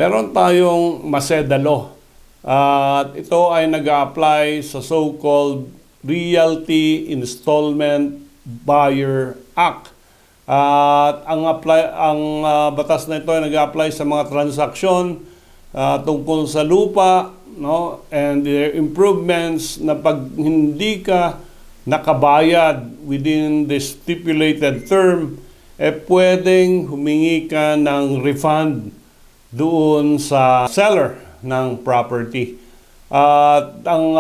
Meron tayong Maseda Law. At ito ay nag-a-apply sa so-called Realty Installment Buyer Act. At ang batas na ito ay nag-a-apply sa mga transaksyon tungkol sa lupa, no, and the improvements na pag hindi ka nakabayad within the stipulated term, pwedeng humingi ka ng refund doon sa seller ng property. At ang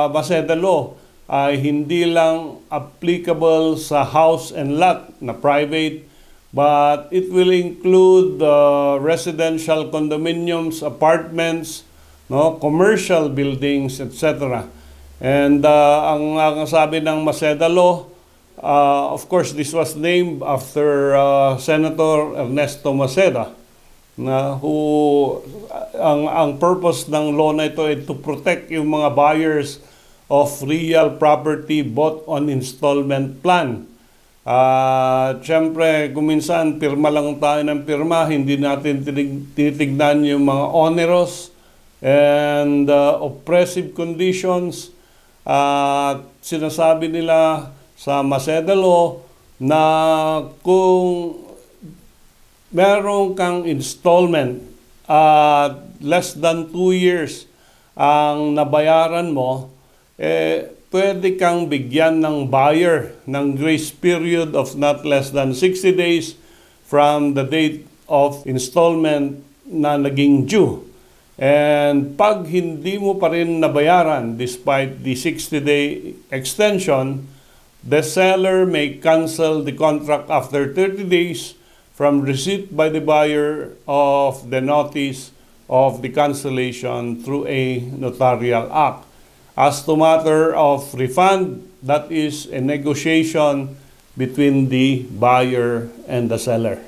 Maseda Law ay hindi lang applicable sa house and lot na private, but it will include residential condominiums, apartments, no, commercial buildings, etc. And ang sabi ng Maseda Law, of course, this was named after Senator Ernesto Maceda, na ang purpose ng law na ito ay to protect yung mga buyers of real property bought on installment plan. Siyempre, kuminsan pirma lang tayo ng pirma, hindi natin tinitignan yung mga onerous and oppressive conditions. Sinasabi nila sa Maseda Law na kung meron kang installment at less than 2 years ang nabayaran mo, pwede kang bigyan ng buyer ng grace period of not less than 60 days from the date of installment na naging due. And pag hindi mo pa rin nabayaran despite the 60-day extension, the seller may cancel the contract after 30 days from receipt by the buyer of the notice of the cancellation through a notarial act. As to matter of refund, that is a negotiation between the buyer and the seller.